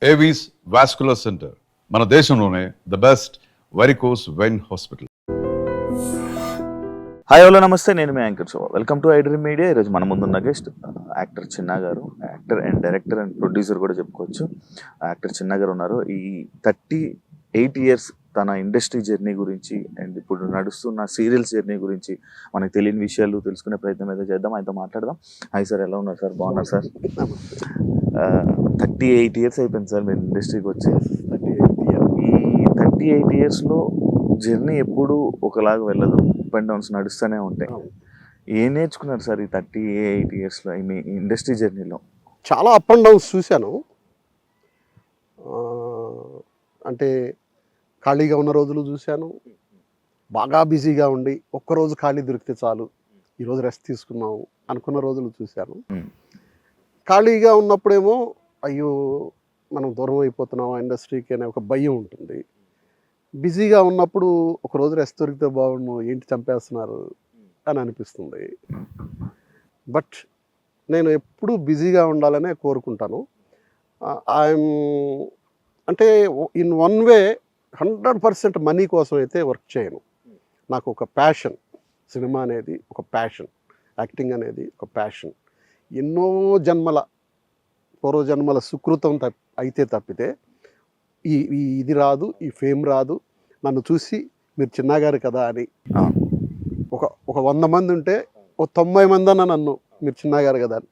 Avis vascular centre మన దేశంలోనే the best varicose vein hospital. Hi hello నమస్తే, నేను మీ anchor Shobha. Welcome to iDream Media. ఈరోజు మన ముందున్న guest actor Chinna garu. Actor and director and producer కూడా చెప్పుకోవచ్చు. యాక్టర్ చిన్నా గారు ఉన్నారు. ఈ 38 years తన ఇండస్ట్రీ జర్నీ గురించి అండ్ ఇప్పుడు నడుస్తున్న సీరియల్స్ జర్నీ గురించి మనకు తెలియని విషయాలు తెలుసుకునే ప్రయత్నం అయితే చేద్దాం. ఆయనతో మాట్లాడదాం. హాయ్ సార్, ఎలా ఉన్నారు సార్? బాగున్నారు సార్? 38 years అయిపోయింది సార్ మీరు ఇండస్ట్రీకి వచ్చి. 38 yearsలో జర్నీ ఎప్పుడు ఒకలాగా వెళ్ళదు, అప్ అండ్ డౌన్స్ నడుస్తూనే ఉంటాయి. ఏం నేర్చుకున్నారు సార్ ఈ 38 yearsలో మీ ఇండస్ట్రీ జర్నీలో? చాలా అప్ అండ్ డౌన్స్ చూశాను. అంటే ఖాళీగా ఉన్న రోజులు చూశాను, బాగా బిజీగా ఉండి ఒక్కరోజు ఖాళీ దొరికితే చాలు, ఈరోజు రెస్ట్ తీసుకున్నాము అనుకున్న రోజులు చూశాను. ఖాళీగా ఉన్నప్పుడేమో అయ్యో మనం దూరం అయిపోతున్నాం ఇండస్ట్రీకి అనే ఒక భయం ఉంటుంది. బిజీగా ఉన్నప్పుడు ఒకరోజు రెస్ట్ దొరికితే బాగుండు, ఏంటి చంపేస్తున్నారు అని అనిపిస్తుంది. బట్ నేను ఎప్పుడూ బిజీగా ఉండాలనే కోరుకుంటాను. ఐఎమ్ అంటే ఇన్ వన్ వే 100% మనీ కోసం అయితే వర్క్ చేయను. నాకు ఒక ప్యాషన్, సినిమా అనేది ఒక ప్యాషన్, యాక్టింగ్ అనేది ఒక ప్యాషన్. ఎన్నో జన్మల పూర్వజన్మల సుకృతం అయితే తప్పితే ఇది రాదు, ఈ ఫేమ్ రాదు. నన్ను చూసి మీరు చిన్నగారు కదా అని ఒక 100 మంది ఉంటే ఒక 90 మంది అన్న నన్ను మీరు చిన్నగారు కదా అని.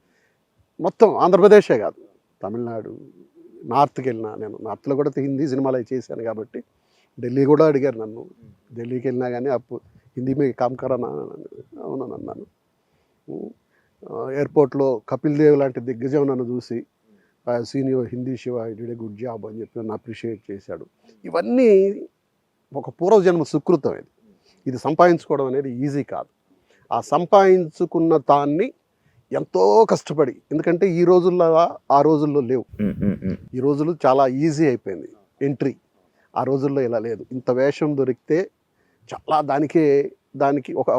మొత్తం ఆంధ్రప్రదేశే కాదు, తమిళనాడు, నార్త్కి వెళ్ళినా, నేను నార్త్లో కూడా హిందీ సినిమాలు అవి చేశాను కాబట్టి ఢిల్లీ కూడా అడిగారు నన్ను. ఢిల్లీకి వెళ్ళినా కానీ అప్పుడు హిందీ మీ కామ్ కరానా అవునని అన్నాను. ఎయిర్పోర్ట్లో కపిల్ దేవ్ లాంటి దిగ్గజం నన్ను చూసి senior Hindi Shiva did a good job అని చెప్పి నన్ను అప్రిషియేట్ చేశాడు. ఇవన్నీ ఒక పూర్వజన్మ సుకృతం. ఇది సంపాదించుకోవడం అనేది ఈజీ కాదు. ఆ సంపాదించుకున్న దాన్ని ఎంతో కష్టపడి, ఎందుకంటే ఈ రోజుల్లో ఆ రోజుల్లో లేవు. ఈ రోజులు చాలా ఈజీ అయిపోయింది ఎంట్రీ. ఆ రోజుల్లో ఇలా లేదు. ఇంత వేషం దొరికితే చాలా దానికి ఒక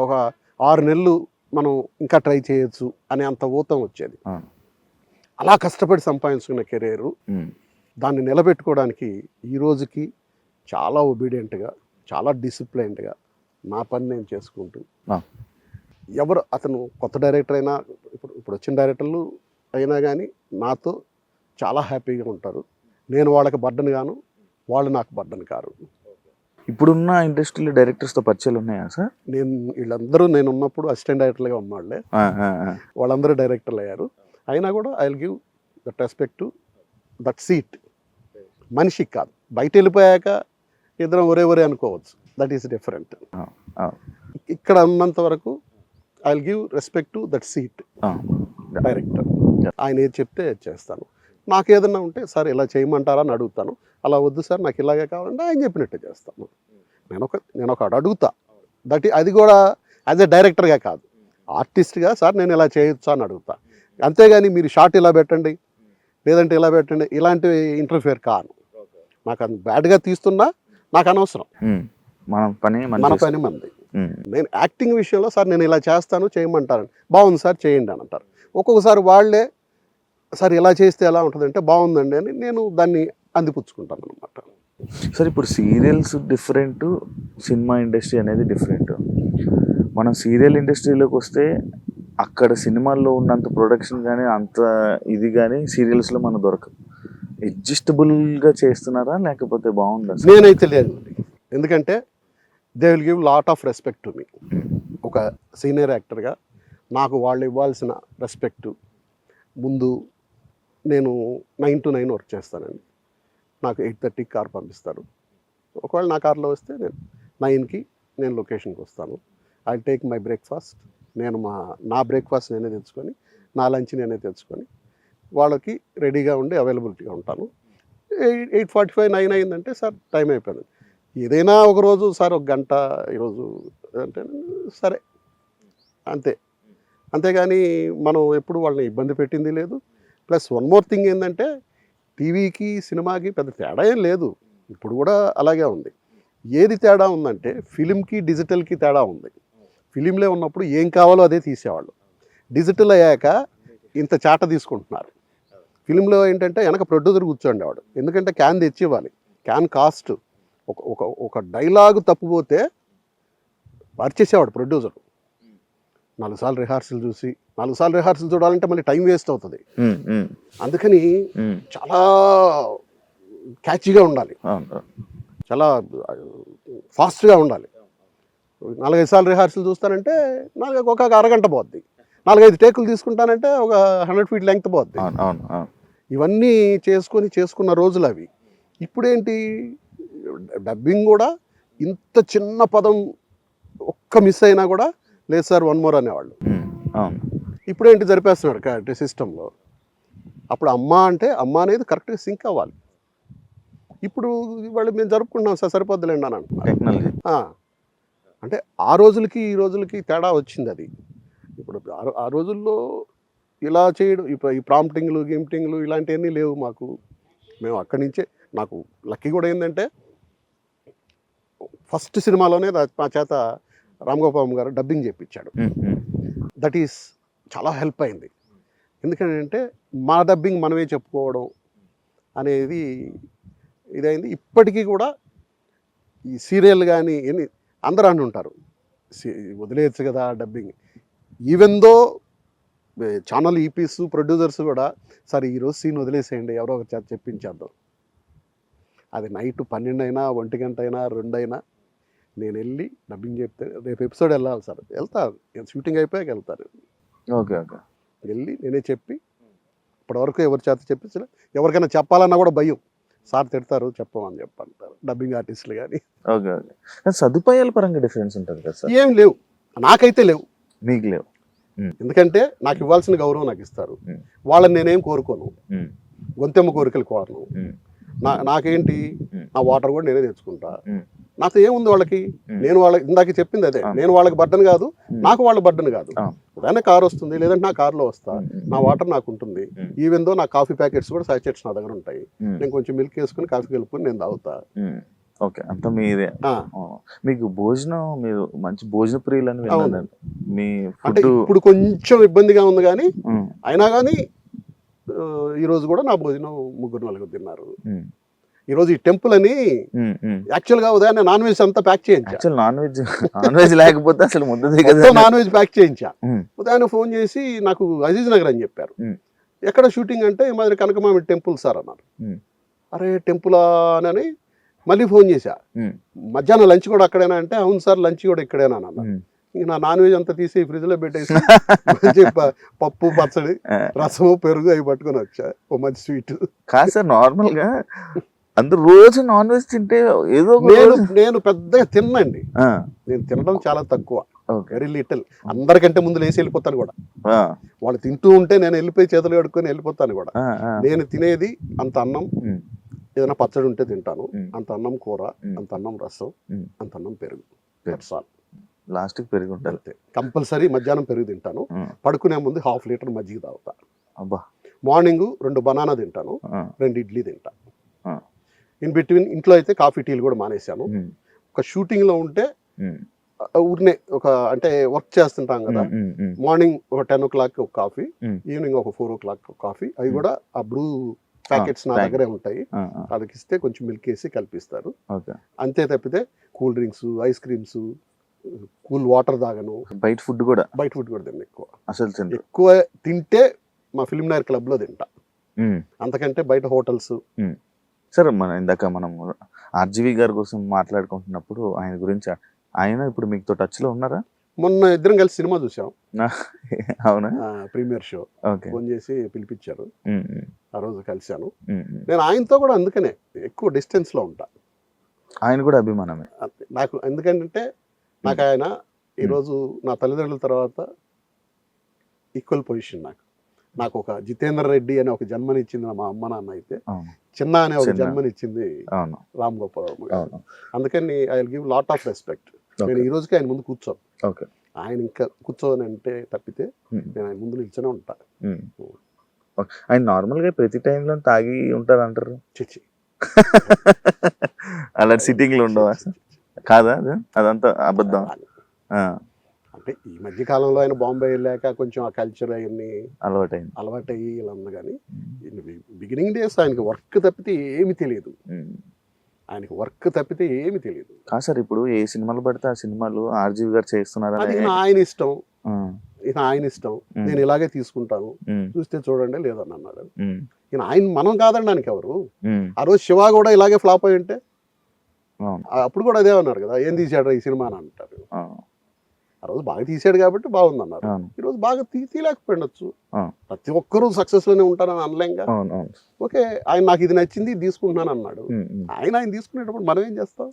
6 నెలలు మనం ఇంకా ట్రై చేయొచ్చు అనే అంత ఊతం వచ్చేది. అలా కష్టపడి సంపాదించుకున్న కెరీరు దాన్ని నిలబెట్టుకోవడానికి ఈ రోజుకి చాలా ఒబీడియంట్గా, చాలా డిసిప్లైన్డ్గా నా పని నేను చేసుకుంటూ, ఎవరు అతను కొత్త డైరెక్టర్ అయినా ఇప్పుడు వచ్చిన డైరెక్టర్లు అయినా కానీ నాతో చాలా హ్యాపీగా ఉంటారు. నేను వాళ్ళకి బర్డన్ గాను, వాళ్ళు నాకు బర్డన్ కారు. ఇప్పుడున్న ఇండస్ట్రీలో డైరెక్టర్స్తో పరిచయాలు ఉన్నాయా సార్? వీళ్ళందరూ నేను ఉన్నప్పుడు అసిస్టెంట్ డైరెక్టర్గా ఉన్నవాళ్ళే, వాళ్ళందరూ డైరెక్టర్లు అయ్యారు. అయినా కూడా I will give that respect to that seat. మనిషికి కాదు, బయట వెళ్ళిపోయాక ఇద్దరం ఒరే అనుకోవచ్చు, దట్ ఈస్ డిఫరెంట్. ఇక్కడ ఉన్నంత వరకు I will give respect to that seat director. ఆయన ఏది చెప్తే చేస్తాను. నాకు ఏదన్నా ఉంటే సార్ ఇలా చేయమంటారా అని అడుగుతాను. అలా వద్దు సార్ నాకు ఇలాగే కావాలంటే ఆయన చెప్పినట్టే చేస్తాను. నేను ఒక అడుగుతా. అది కూడా యాజ్ ఎ డైరెక్టర్గా కాదు, ఆర్టిస్ట్గా సార్ నేను ఇలా చేయొచ్చా అని అడుగుతా. అంతేగాని మీరు షార్ట్ ఇలా పెట్టండి, లేదంటే ఇలా పెట్టండి, ఇలాంటివి ఇంటర్ఫియర్ కాను. నాకు అది బ్యాడ్గా తీస్తున్నా నాకు అనవసరం. మన పని మంది. నేను యాక్టింగ్ విషయంలో సార్ నేను ఇలా చేస్తాను చేయమంటారని, బాగుంది సార్ చేయండి అని అంటారు. ఒక్కొక్కసారి వాళ్ళే సార్ ఇలా చేస్తే ఎలా ఉంటుందంటే బాగుందండి అని నేను దాన్ని అందిపుచ్చుకుంటాను అనమాట. సార్ ఇప్పుడు సీరియల్స్ డిఫరెంట్, సినిమా ఇండస్ట్రీ అనేది డిఫరెంట్. మనం సీరియల్ ఇండస్ట్రీలోకి వస్తే అక్కడ సినిమాల్లో ఉన్నంత ప్రొడక్షన్ కానీ అంత ఇది కానీ సీరియల్స్లో మనకు దొరకదు. అడ్జస్టబుల్గా చేస్తున్నారా లేకపోతే బాగుందా? నేనైతే లేదు. ఎందుకంటే they will give lot of respect to me. ఒక సీనియర్ యాక్టర్గా నాకు వాళ్ళు ఇవ్వాల్సిన రెస్పెక్టు. ముందు నేను 9 to 9 వర్క్ చేస్తానండి. నాకు 8:30కి కార్ పంపిస్తారు. ఒకవేళ నా కార్లో వస్తే నేను 9కి నేను లొకేషన్కి వస్తాను. I take my breakfast. నేను నా బ్రేక్ఫాస్ట్ నేనే తెచ్చుకొని, నా లంచ్ నేనే తెచ్చుకొని వాళ్ళకి రెడీగా ఉండి అవైలబిలిటీగా ఉంటాను. 8:45 9 అయిందంటే సార్ టైం అయిపోయింది. ఏదైనా ఒకరోజు సార్ 1 గంట ఈరోజు అంటే సరే అంతే. అంతేగాని మనం ఎప్పుడు వాళ్ళని ఇబ్బంది పెట్టింది లేదు. ప్లస్ వన్ మోర్ థింగ్ ఏంటంటే టీవీకి సినిమాకి పెద్ద తేడా ఏం లేదు, ఇప్పుడు కూడా అలాగే ఉంది. ఏది తేడా ఉందంటే ఫిలింకి డిజిటల్కి తేడా ఉంది. ఫిలింలో ఉన్నప్పుడు ఏం కావాలో అదే తీసేవాళ్ళు. డిజిటల్ అయ్యాక ఇంత చాట తీసుకుంటున్నారు. ఫిలింలో ఏంటంటే వెనక ప్రొడ్యూసర్ కూర్చోండేవాడు, ఎందుకంటే క్యాన్ తెచ్చి ఇవ్వాలి. క్యాన్ కాస్ట్ ఒక ఒక ఒక డైలాగు తప్పుపోతే అరిచేసేవాడు ప్రొడ్యూసర్. 4 సార్లు రిహార్సల్ చూసి 4 సార్లు రిహార్సల్ చూడాలంటే మళ్ళీ టైం వేస్ట్ అవుతుంది. అందుకని చాలా క్యాచీగా ఉండాలి, చాలా ఫాస్ట్గా ఉండాలి. 4-5 సార్లు రిహార్సల్ చూస్తానంటే నాకు ఒక అరగంట పోద్ది. 4-5 టేకులు తీసుకుంటానంటే ఒక 100 ఫీట్ లెంగ్త్ పోద్ది. ఇవన్నీ చేసుకున్న రోజులు అవి. ఇప్పుడేంటి, డబ్బింగ్ కూడా ఇంత చిన్న పదం ఒక్క మిస్ అయినా కూడా లేదు సార్ వన్ మోర్ అనేవాళ్ళు. ఇప్పుడేంటి జరిపేస్తున్నాడు కరెక్ట్ సిస్టంలో. అప్పుడు అమ్మ అంటే అమ్మ అనేది కరెక్ట్గా సింక్ అవ్వాలి. ఇప్పుడు వాళ్ళు మేము జరుపుకుంటున్నాం సార్ సరిపోద్దులేండి అని అంటున్నారు. టెక్నాలజీ అంటే ఆ రోజులకి ఈ రోజులకి తేడా వచ్చింది అది. ఇప్పుడు ఆ రోజుల్లో ఇలా చేయడం, ఇప్పుడు ఈ ప్రాంప్టింగ్లు గిమ్టింగ్లు ఇలాంటివన్నీ లేవు మాకు. మేము అక్కడి నుంచే, నాకు లక్కీ కూడా ఏంటంటే ఫస్ట్ సినిమాలోనే మా చేత రామ్ గోపాల్ గారు డబ్బింగ్ చేయించాడు. దట్ ఈస్ చాలా హెల్ప్ అయింది. ఎందుకంటే మా డబ్బింగ్ మనమే చెప్పుకోవడం అనేది ఇదైంది. ఇప్పటికీ కూడా ఈ సీరియల్ కానీ ఎన్ని అందరూ అని ఉంటారు, వదిలేయచ్చు కదా dubbing. Even though channel EPs producers కూడా సరే ఈరోజు సీన్ వదిలేసేయండి, ఎవరో ఒక చేత చెప్పించేద్దాం. అది నైట్ 12 అయినా 1 గంట అయినా 2 అయినా నేను వెళ్ళి డబ్బింగ్ చెప్తే రేపు ఎపిసోడ్ వెళ్ళాలి సార్, వెళ్తాను, షూటింగ్ అయిపోయాక వెళ్తాను. ఓకే వెళ్ళి నేనే చెప్పి, ఇప్పటివరకు ఎవరి చేత చెప్పించలే. ఎవరికైనా చెప్పాలన్నా కూడా భయం, సార్ తిడతారు చెప్పమని చెప్పంటారు డబ్బింగ్ ఆర్టిస్టులు కానీ. ఓకే సదుపాయాల పరంగా డిఫరెన్స్ ఉంటుంది కదా సార్? ఏం లేవు, నాకైతే లేవు. మీకు లేవు? ఎందుకంటే నాకు ఇవ్వాల్సిన గౌరవం నాకు ఇస్తారు. వాళ్ళని నేనేం కోరుకోను, గొంతెమ్మ కోరికలు కోరను. నాకేంటి, నా వాటర్ కూడా నేనే తెచ్చుకుంటా. నాతో ఏముంది వాళ్ళకి, నేను వాళ్ళకి ఇందాక చెప్పింది అదే, నేను వాళ్ళకి బర్డన్ కాదు, నాకు వాళ్ళ బర్డన్ కాదు. ఉదాహరణ కారు వస్తుంది, లేదంటే నా కారులో వస్తా, నా వాటర్ నాకు ఉంటుంది. ఈవెన్ దో నా కాఫీ ప్యాకెట్స్ కూడా సాచెట్స్ నా దగ్గర ఉంటాయి. నేను కొంచెం మిల్క్ వేసుకుని కాఫీ కలుపుకొని నేను తాగుతా. ఓకే, అంతా మీదే. మీకు భోజనం, మీరు మంచి భోజన ప్రియులని విన్నాను. మీ అంటే ఇప్పుడు కొంచెం ఇబ్బందిగా ఉంది కానీ అయినా కానీ ఈరోజు కూడా నా భోజనం 3-4 తిన్నారు. ఈరోజు ఈ టెంపుల్ అని యాక్చువల్గా ఉదయాన్నే నాన్ వెజ్ అంతా ప్యాక్ చేయించా. నాన్ వెజ్ లేకపోతే అసలు నాన్ వెజ్ ప్యాక్ చేయించా. ఉదయాన్నే ఫోన్ చేసి నాకు అజీజ్ నగర్ అని చెప్పారు. ఎక్కడ షూటింగ్ అంటే ఈ మాదిరి కనకమామిడి టెంపుల్ సార్ అన్నారు. అరే టెంపులా అని మళ్ళీ ఫోన్ చేశా. మధ్యాహ్నం లంచ్ కూడా అక్కడేనా అంటే అవును సార్ లంచ్ కూడా ఇక్కడేనా అన్న. ఇంక నా నాన్ వెజ్ అంతా తీసి ఫ్రిడ్జ్ లో పెట్టేసి మంచి పప్పు పచ్చడి రసము పెరుగు అవి పట్టుకొని వచ్చా, ఓ మంచి స్వీట్. కాదు సార్, నార్మల్ గా అందరు రోజు నాన్ వెజ్ తింటే ఏదో నేను పెద్దగా తిన్నండి. నేను తినడం చాలా తక్కువ, వెరీ లిటిల్. అందరికంటే ముందు లేచి వెళ్ళిపోతాను కూడా. వాళ్ళు తింటూ ఉంటే నేను వెళ్ళిపోయి చేతులు కడుక్కొని వెళ్ళిపోతాను కూడా. నేను తినేది అంత అన్నం, ఏదైనా పచ్చడి ఉంటే తింటాను, అంత అన్నం కూర, అంత అన్నం రసం, అంత అన్నం పెరుగు. లాస్ట్ పెరుగు ఉంటుంది కంపల్సరీ. మధ్యాహ్నం పెరుగు తింటాను, పడుకునే ముందు 1/2 లీటర్ మజ్జిగ తాగుతా. మార్నింగ్ 2 బనానా తింటాను, 2 ఇడ్లీ తింటా. ఇన్ బిట్వీన్ ఇంట్లో అయితే కాఫీ టీలు కూడా మానేశాను. ఒక షూటింగ్ లో ఉంటే ఊరినే ఒక అంటే వర్క్ చేస్తుంటాం కదా, మార్నింగ్ ఒక 10 o'clock ఒక కాఫీ, ఈవినింగ్ ఒక 4 o'clock కాఫీ. అవి కూడా ఆ బ్రూ ప్యాకెట్స్ నా దగ్గరే ఉంటాయి. వాళ్ళకి ఇస్తే కొంచెం మిల్క్ వేసి కల్పిస్తారు. అంతే తప్పితే cool drinks, ice creams, cool water తాగను. బయట ఫుడ్ కూడా తిన్నా ఎక్కువ. అసలు ఎక్కువ తింటే మా ఫిల్మ్ నగర్ క్లబ్ లో తింటా, అంతకంటే బయట హోటల్స్. సార్ ఇందాక మనం ఆర్జీవి గారి కోసం మాట్లాడుకుంటున్నప్పుడు ఆయన గురించి, ఆయన ఇప్పుడు మీతో టచ్ లో ఉన్నారా? మొన్న ఇద్దరం కలిసి సినిమా చూసాం. అవునా? ప్రీమియర్ షో ఫోన్ చేసి పిలిపించారు, ఆ రోజు కలిశాను. నేను ఆయనతో కూడా అందుకనే ఎక్కువ డిస్టెన్స్ లో ఉంటా. ఆయన కూడా అభిమానమే నాకు. ఎందుకంటే నాకు ఆయన ఈరోజు నా తల్లిదండ్రుల తర్వాత ఈక్వల్ పొజిషన్. నాకు ఒక జితేంద్ర రెడ్డి అనే ఒక జన్మనిచ్చింది మా అమ్మ నాన్న అయితే, చిన్న అనే ఒక జన్మనిచ్చింది రామ్ గోపాల్ గారు. అందుకని I will give lot of respect. నేను ఈ రోజుకి ఆయన ముందు కూర్చోను. ఆయన ఇంకా కూర్చోని అంటే తప్పితే నేను ఆయన ముందు నిల్చొనే ఉంటా. ఆయన నార్మల్ గా ప్రతి టైంలో తాగి ఉంటారు అంటారు. చిచ్చి అలా సిట్టింగ్ లో ఉండవా? కాదా? అదంతా అబద్ధం. అంటే ఈ మధ్య కాలంలో ఆయన బాంబే వెళ్ళాక కొంచెం ఆ కల్చర్ అవన్నీ అలవాటైంది. అలవాటయ్యి ఇలా ఉంది కానీ బిగినింగ్ డేస్ ఆయనకి వర్క్ తప్పితే ఏమి తెలియదు. ఆయనకి వర్క్ తప్పితే ఏమి తెలియదు. కాదు సార్, ఇప్పుడు ఏ సినిమాలు పడితే ఆ సినిమాలు ఆర్జీవి గారు చేస్తున్నారు అది ఈయన ఆయన ఇష్టం, ఈయన ఆయన ఇష్టం, నేను ఇలాగే తీసుకుంటాను, చూస్తే చూడండి లేదని అన్నాడు. ఈయన ఆయన మనం కాదనడానికి ఎవరు. ఆ రోజు శివ కూడా ఇలాగే ఫ్లాప్ అయి ఉంటే అప్పుడు కూడా అదే అన్నారు కదా, ఏం తీసాడు ఈ సినిమా అని అంటారు. ఆ రోజు బాగా తీసాడు కాబట్టి బాగుంది అన్నారు. ఈరోజు బాగా తీయలేకపోయిండొచ్చు. ప్రతి ఒక్కరూ సక్సెస్ లోనే ఉంటారని అనలేంగా. ఓకే, ఆయన నాకు ఇది నచ్చింది ఇది తీసుకుంటున్నాను అన్నాడు. ఆయన తీసుకునేటప్పుడు మనం ఏం చేస్తాం,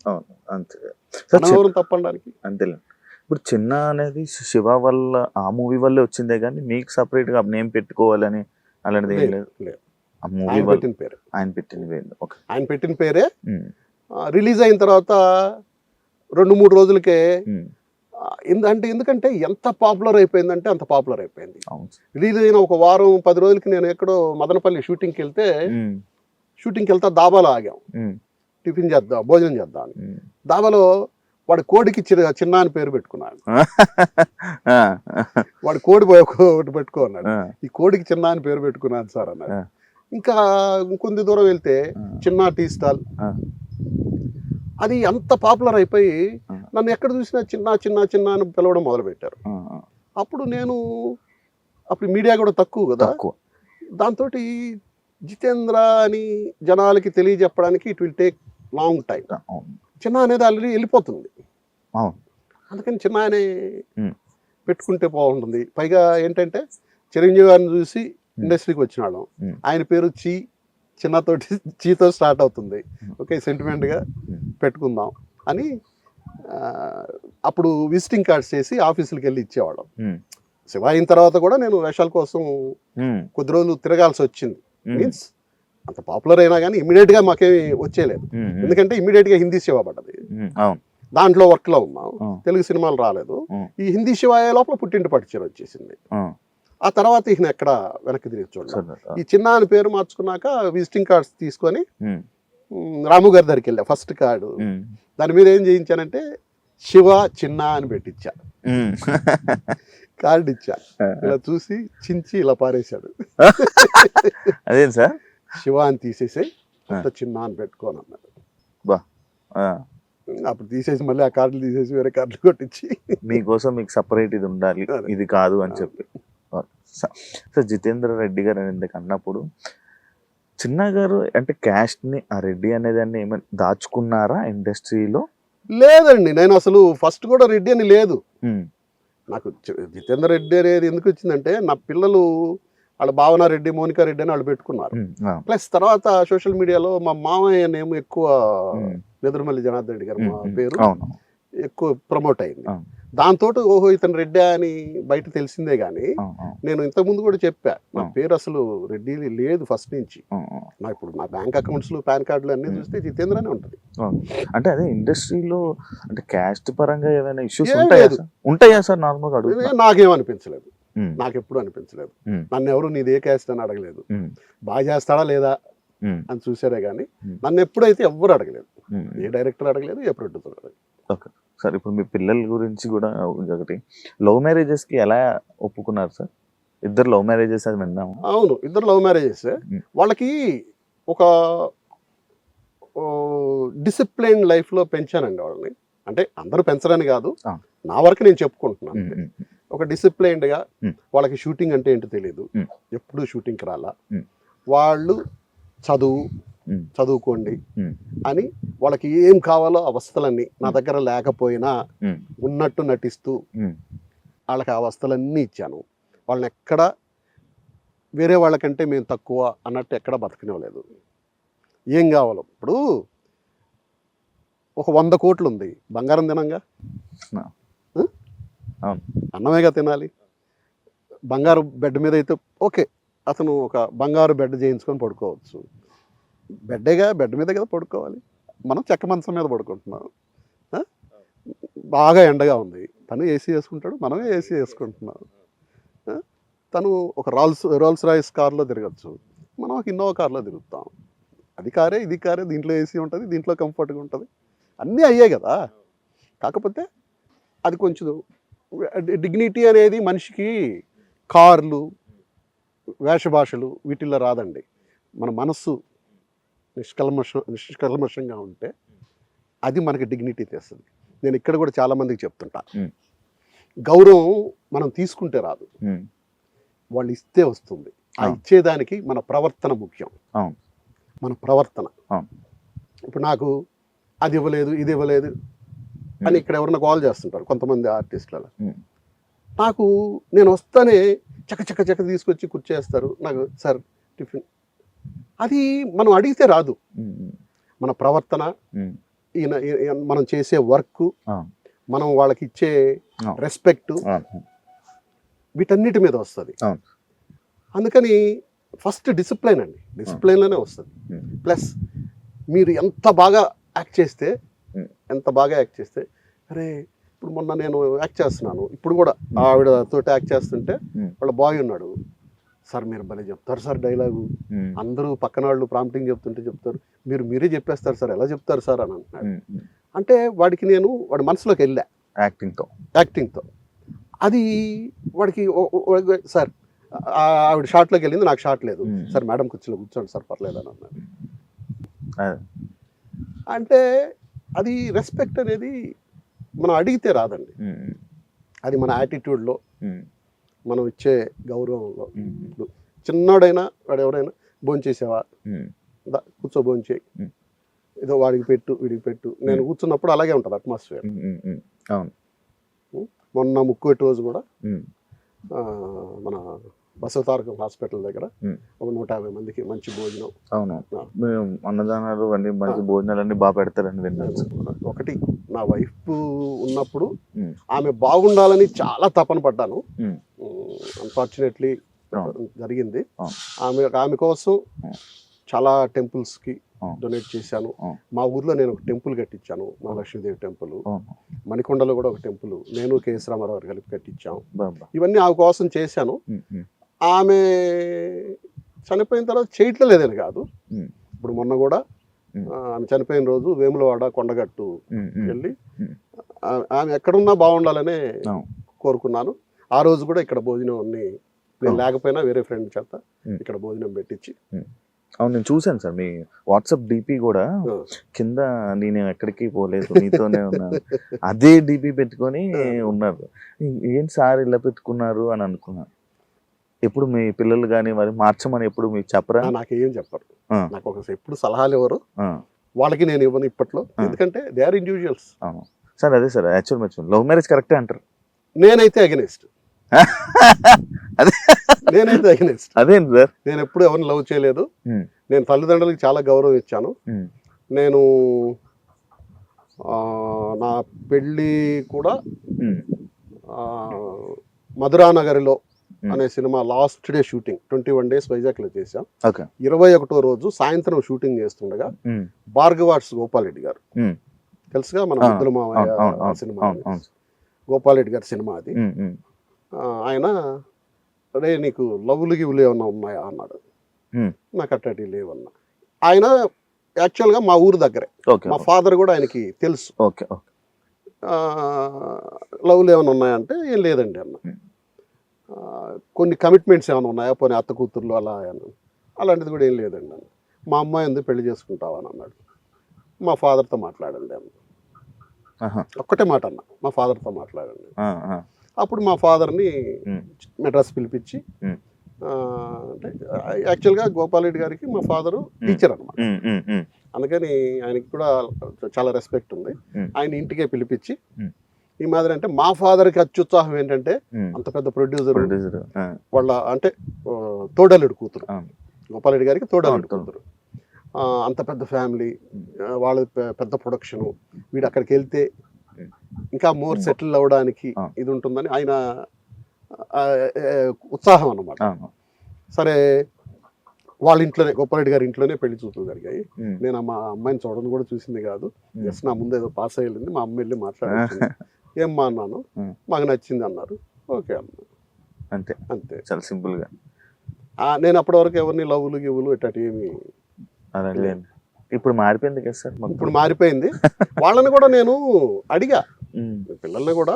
ఎవరు తప్పడానికి. అంతేలే. ఇప్పుడు చిన్న అనేది శివ వల్ల ఆ మూవీ వల్లే వచ్చిందే కానీ మీకు సపరేట్ గా నేమ్ పెట్టుకోవాలని అలాంటిది ఏం లేదు. ఆ మూవీ పెట్టిన పేరే, ఆయన పెట్టిన పేరే. రిలీజ్ అయిన తర్వాత 2-3 రోజులకే ఎందుకంటే ఎంత పాపులర్ అయిపోయిందంటే అంత పాపులర్ అయిపోయింది. రిలీజ్ అయిన ఒక వారం 10 రోజులకి నేను ఎక్కడో మదనపల్లి షూటింగ్కి వెళ్తే దాబాలో ఆగాం, టిఫిన్ చేద్దాం భోజనం చేద్దాం అని. దాబాలో వాడి కోడికి చిన్న అని పేరు పెట్టుకున్నాడు. వాడి కోడి ఒకటి పెట్టుకున్నాడు, ఈ కోడికి చిన్న అని పేరు పెట్టుకున్నాను సార్ అన్నాడు. ఇంకా ఇంకొంత దూరం వెళ్తే చిన్న టీ స్టాల్, అది అంత పాపులర్ అయిపోయి నన్ను ఎక్కడ చూసినా చిన్న చిన్న చిన్న అని పిలవడం మొదలుపెట్టారు. అప్పుడు మీడియా కూడా తక్కువ కదా, దాంతో జితేంద్ర అని జనాలకి తెలియజెప్పడానికి it will take long time. చిన్న అనేది ఆల్రెడీ వెళ్ళిపోతుంది, అందుకని చిన్న అనే పెట్టుకుంటే బాగుంటుంది. పైగా ఏంటంటే చిరంజీవి గారిని చూసి ఇండస్ట్రీకి వచ్చినాడు, ఆయన పేరు చిన్నతోటి చీతో స్టార్ట్ అవుతుంది. ఓకే, సెంటిమెంట్గా పెట్టుకుందాం అని అప్పుడు విజిటింగ్ కార్డ్స్ చేసి ఆఫీసులకు వెళ్ళి ఇచ్చేవాళ్ళం. శివ అయిన తర్వాత కూడా నేను వేషాల కోసం కొద్ది రోజులు తిరగాల్సి వచ్చింది. మీన్స్ అంత పాపులర్ అయినా కానీ ఇమీడియట్ గా మాకేమి వచ్చేలేదు, ఎందుకంటే ఇమీడియట్ గా హిందీ శివ పడ్డది, దాంట్లో వర్క్ లో ఉన్నాం, తెలుగు సినిమాలు రాలేదు. ఈ హిందీ శివ అయ్యే లోపల పుట్టింటి పట్టుచీర వచ్చేసింది. ఆ తర్వాత ఈయన ఎక్కడ వెనక్కి తిరిగి చూడాలి. ఈ చిన్న అని పేరు మార్చుకున్నాక విజిటింగ్ కార్డ్స్ తీసుకొని రాము గారి దగ్గరికి వెళ్ళా. ఫస్ట్ కార్డు దాని మీద ఏం చేయించానంటే శివ చిన్న అని పెట్టించా, కార్డు ఇచ్చా. ఇలా చూసి చించి ఇలా పారేశాడు. అదే సార్, శివ అని తీసేసి చిన్న అని పెట్టుకోని అన్నాడు. అప్పుడు తీసేసి మళ్ళీ ఆ కార్డులు తీసేసి వేరే కార్డులు కొట్టించి మీకోసం మీకు సపరేట్ ఇది ఉండాలి, ఇది కాదు అని చెప్పి. సార్, జితేంద్ర రెడ్డి గారు అని అన్నప్పుడు చిన్న గారు అంటే క్యాస్ట్ ని ఆ రెడ్డి అనేదాన్ని ఏమైనా దాచుకున్నారా ఇండస్ట్రీలో? లేదండి, నేను అసలు ఫస్ట్ కూడా రెడ్డి అని లేదు. నాకు జితేంద్ర రెడ్డి అనేది ఎందుకు వచ్చిందంటే నా పిల్లలు వాళ్ళ భావన రెడ్డి, మోనికా రెడ్డి అని వాళ్ళు పెట్టుకున్నారు. ప్లస్ తర్వాత సోషల్ మీడియాలో మా మామయ్య నేమ్ ఎక్కువ నెదురుమల్లి జనార్దన్ రెడ్డి గారు మా పేరు ఎక్కువ ప్రమోట్ అయింది. దాంతో ఓహో ఇతను రెడ్డి అని బయట తెలిసిందే గానీ నేను ఇంతకుముందు కూడా చెప్పా, నా పేరు అసలు రెడ్డి లేదు ఫస్ట్ నుంచి. ఇప్పుడు నా బ్యాంక్ అకౌంట్స్ పాన్ కార్డులు అన్ని చూస్తే జితేంద్ర అనే ఉంటుంది. అంటే అదే ఇండస్ట్రీలో అంటే క్యాస్ట్ పరంగా ఏదైనా ఇష్యూస్ ఉంటాయా సార్? నార్మల్గా అడుగు. నాకేమనిపించలేదు, నాకు ఎప్పుడు అనిపించలేదు. నన్ను ఎవరు నీది ఏ క్యాస్ట్ అని అడగలేదు, బాగా చేస్తాడా లేదా అని చూసారే గానీ నన్ను ఎప్పుడైతే ఎవ్వరు అడగలేదు, ఏ డైరెక్టర్ అడగలేదు, ఏ ప్రొడ్యూసర్ అడగలేదు. ఓకే సార్, ఇప్పుడు మీ పిల్లల గురించి కూడా ఒకటి, లవ్ మ్యారేజెస్ కి ఎలా ఒప్పుకున్నారు సార్? ఇద్దరు లవ్ మ్యారేజెస్ అని విన్నాము. అవును, ఇద్దరు లవ్ మ్యారేజెస్. వాళ్ళకి ఒక డిసిప్లైన్ లైఫ్ లో పెంచానండి వాళ్ళని. అంటే అందరూ పెంచరని కాదు, నా వరకు నేను చెప్పుకుంటున్నాను. ఒక డిసిప్లైన్డ్ గా, వాళ్ళకి షూటింగ్ అంటే ఏంటో తెలియదు, ఎప్పుడు షూటింగ్కి రాలా, వాళ్ళు చదువుకోండి అని వాళ్ళకి ఏం కావాలో అవస్థలన్నీ నా దగ్గర లేకపోయినా ఉన్నట్టు నటిస్తూ వాళ్ళకి ఆ అవస్థలన్నీ ఇచ్చాను. వాళ్ళని ఎక్కడ వేరే వాళ్ళకంటే మేము తక్కువ అన్నట్టు ఎక్కడ బతకనివ్వలేదు. ఏం కావాలో, ఇప్పుడు ఒక 100 కోట్లు ఉంది, బంగారం తినంగా, అన్నమేగా తినాలి. బంగారు బెడ్ మీద అయితే ఓకే, అతను ఒక బంగారు బెడ్ చేయించుకొని పడుకోవచ్చు. బెడ్ మీద కదా పడుకోవాలి, మనం చెక్క మంచం మీద పడుకుంటున్నాం. బాగా ఎండగా ఉంది, తను ఏసీ వేసుకుంటాడు, మనమే ఏసీ వేసుకుంటున్నాం. తను ఒక రోల్స్ రాయిస్ కార్లో తిరగచ్చు, మనం ఒక ఇన్నోవా కార్లో తిరుగుతాం. అది కారే ఇది కారే, దీంట్లో ఏసీ ఉంటుంది, దీంట్లో కంఫర్ట్గా ఉంటుంది, అన్నీ అయ్యాయి కదా. కాకపోతే అది కొంచెం డిగ్నిటీ అనేది మనిషికి కార్లు, వేషభాషలు వీటిల్లో రాదండి. మన మనస్సు నిష్కల్మషంగా ఉంటే అది మనకి డిగ్నిటీ తెస్తుంది. నేను ఇక్కడ కూడా చాలామందికి చెప్తుంటా, గౌరవం మనం తీసుకుంటే రాదు, వాళ్ళు ఇస్తే వస్తుంది. ఆ ఇచ్చేదానికి మన ప్రవర్తన ముఖ్యం. మన ప్రవర్తన. ఇప్పుడు నాకు అది ఇవ్వలేదు, ఇది ఇవ్వలేదు అని ఇక్కడ ఎవరన్నా కాల్ చేస్తుంటారు కొంతమంది ఆర్టిస్టులలో. నాకు నేను వస్తానే చక్క తీసుకొచ్చి కూర్చేస్తారు. నాకు సార్ టిఫిన్, అది మనం అడిగితే రాదు. మన ప్రవర్తన, మనం చేసే వర్క్, మనం వాళ్ళకి ఇచ్చే రెస్పెక్ట్, వీటన్నిటి మీద వస్తుంది. అందుకని ఫస్ట్ డిసిప్లైన్ అండి, డిసిప్లైన్లోనే వస్తుంది. ప్లస్ మీరు ఎంత బాగా యాక్ట్ చేస్తే అరే ఇప్పుడు మొన్న నేను యాక్ట్ చేస్తున్నాను, ఇప్పుడు కూడా ఆవిడతో యాక్ట్ చేస్తుంటే వాళ్ళ బాయ్ ఉన్నాడు, సార్ మీరు భలే చెప్తారు సార్ డైలాగు, అందరూ పక్కన వాళ్ళు ప్రాంప్టింగ్ చెప్తారు, మీరే చెప్పేస్తారు సార్, ఎలా చెప్తారు సార్ అని అంటున్నాడు. అంటే వాడికి నేను వాడి మనసులోకి వెళ్ళా యాక్టింగ్తో. అది వాడికి సార్ ఆవిడ షాట్లోకి వెళ్ళింది, నాకు షాట్ లేదు సార్, మేడం కూర్చోండి సార్ పర్లేదు అని అన్నాడు. అంటే అది రెస్పెక్ట్ అనేది మనం అడిగితే రాదండి, అది మన యాటిట్యూడ్లో, మనం ఇచ్చే గౌరవంలో. ఇప్పుడు చిన్నోడైనా వాడు ఎవరైనా భోంచేసావా, కూర్చో భోంచేయి, ఏదో వాడికి పెట్టు వీడికి పెట్టు. నేను కూర్చున్నప్పుడు అలాగే ఉంటుంది అట్మాస్ఫియర్. మొన్న ముక్కోటి రోజు కూడా మన బసవతారకం హాస్పిటల్ దగ్గర ఒక 150 మందికి మంచి భోజనం. అన్నదానాలు అన్ని మంచి భోజనాలు అన్ని బాగా పెడతారని విన్నాను. ఒకటి, నా వైఫ్ ఉన్నప్పుడు ఆమె బాగుండాలని చాలా తపన పడ్డాను. అన్ఫార్చునేట్లీ జరిగింది. ఆమె కోసం చాలా టెంపుల్స్కి డొనేట్ చేశాను. మా ఊర్లో నేను ఒక టెంపుల్ కట్టించాను, మా లక్ష్మీదేవి టెంపుల్. మణికొండలో కూడా ఒక టెంపుల్ నేను కెఎస్ రామారావు గారు కలిపి కట్టించాం. ఇవన్నీ ఆమె కోసం చేశాను. ఆమె చనిపోయిన తర్వాత చేయట్లేదని కాదు, ఇప్పుడు మొన్న కూడా ఆమె చనిపోయిన రోజు వేములవాడ కొండగట్టు వెళ్ళి ఆమె ఎక్కడున్నా బాగుండాలనే కోరుకున్నాను. ఆ రోజు కూడా ఇక్కడ భోజనం అన్ని, నేను లేకపోయినా వేరే ఫ్రెండ్ చేత ఇక్కడ భోజనం పెట్టించి. అవును, నేను చూశాను సార్ మీ వాట్సాప్ డిపి కూడా కింద నేను ఎక్కడికి పోలేదు నీతోనే ఉన్నాను అదే డిపి పెట్టుకొని ఉన్నారు. ఏంటి సార్ ఇలా పెట్టుకున్నారు అని అనుకున్నాను. ఎప్పుడు మీ పిల్లలు కానీ మరి మార్చమని ఎప్పుడు మీకు చెప్పరా? నాకేం చెప్పరు, నాకు ఒక ఎప్పుడు సలహాలు ఎవరు, వాళ్ళకి నేను ఇవ్వను ఇప్పట్లో, ఎందుకంటే దే ఆర్ ఇండివిజువల్స్. అవును సార్, అదే సార్ యాక్చువల్ లవ్ మ్యారేజ్ కరెక్టే అంటారు. నేనైతే అగెనిస్ట్. నేనైతే అగెనిస్ట్. అదేంటి సార్? నేను ఎప్పుడు ఎవరిని లవ్ చేయలేదు. నేను తల్లిదండ్రులకి చాలా గౌరవం ఇచ్చాను. నేను నా పెళ్ళి కూడా మధురానగరిలో అనే cinema last day shooting 21 days వైజాగ్లో చేశాం. 21వ రోజు సాయంత్రం షూటింగ్ చేస్తుండగా భార్గవార్స్ గోపాల్ రెడ్డి గారు, తెలుసుగా మన ముద్దుల మావయ్య సినిమా, గోపాల్ రెడ్డి గారి సినిమా అది. ఆయన అరే నీకు లవ్లు గివ్లు ఏమన్నా ఉన్నాయా అన్నాడు. నాకు అట్టటి లేవన్నా. ఆయన యాక్చువల్గా మా ఊరు దగ్గరే, మా ఫాదర్ కూడా ఆయనకి తెలుసు. లవ్లు ఏమైనా ఉన్నాయంటే ఏం లేదండి అన్న. కొన్ని కమిట్మెంట్స్ ఏమైనా ఉన్నాయా, పోనీ అత్త కూతుర్లు అలా అన్నాను. అలాంటిది కూడా ఏం లేదండి అన్న. మా అమ్మాయి ఎందుకు పెళ్లి చేసుకుంటావా అని అన్నాడు. మా ఫాదర్తో మాట్లాడండి అన్న. ఒక్కటే మాట అన్న, మా ఫాదర్తో మాట్లాడండి. అప్పుడు మా ఫాదర్ని మెడ్రాస్ పిలిపించి, అంటే యాక్చువల్గా గోపాల్ రెడ్డి గారికి మా ఫాదరు టీచర్ అనమాట, అందుకని ఆయనకి కూడా చాలా రెస్పెక్ట్ ఉంది. ఆయన ఇంటికే పిలిపించి ఈ మాదిరి, అంటే మా ఫాదర్కి అత్యుత్సాహం ఏంటంటే అంత పెద్ద ప్రొడ్యూసర్ వాళ్ళ, అంటే తోడల్లుడు కూతురు, గోపాల్ రెడ్డి గారికి తోడల్లుడు కూతురు, అంత పెద్ద ఫ్యామిలీ, వాళ్ళ పెద్ద ప్రొడక్షను, వీడు అక్కడికి వెళ్తే ఇంకా మోర్ సెటిల్ అవ్వడానికి ఇది ఉంటుందని ఆయన ఉత్సాహం అన్నమాట. సరే వాళ్ళ ఇంట్లోనే, గోపాలరెడ్డి గారి ఇంట్లోనే పెళ్లి చూపులు జరిగాయి. నేను మా అమ్మాయిని చూడడం కూడా చూసింది కాదు, జస్ట్ నా ముందు ఏదో పాస్ అయ్యింది. మా అమ్మ వెళ్ళి మాట్లాడుతుంది, ఏమ్మా అన్నాను, మాకు నచ్చింది అన్నారు. ఓకే అన్నా, అంతే అంతే, చాలా సింపుల్గా. నేను అప్పటి వరకు ఎవరిని లవ్లు గివ్వులు ఇట్లాంటి ఏమి. ఇప్పుడు మారిపోయింది కదా సార్? ఇప్పుడు మారిపోయింది. వాళ్ళని కూడా నేను అడిగా, పిల్లల్ని కూడా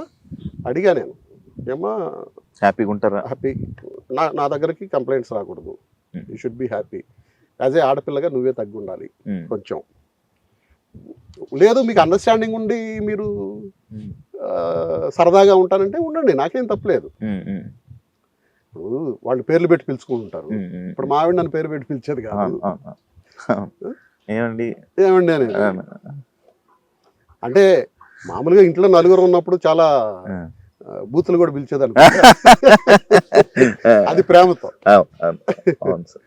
అడిగా నేను, ఏమో హ్యాపీగా ఉంటారా? హ్యాపీ, నా దగ్గరికి కంప్లైంట్స్ రాకూడదు, Mm. You should be happy. As a ఆడపిల్లగా నువ్వే తగ్గి ఉండాలి కొంచెం. లేదు మీకు అండర్స్టాండింగ్ ఉండి మీరు సరదాగా ఉంటానంటే ఉండండి, నాకేం తప్పలేదు. ఇప్పుడు వాళ్ళు పేర్లు పెట్టి పిలుచుకుంటుంటారు, ఇప్పుడు మా ఆవిడ నన్ను పేరు పెట్టి పిలిచేది కాదు. ఏమండి ఏమండి అని అంటే మామూలుగా ఇంట్లో నలుగురు ఉన్నప్పుడు చాలా బూతులు కూడా పిలిచేదాన్ని, అది ప్రేమతో. అవును సార్.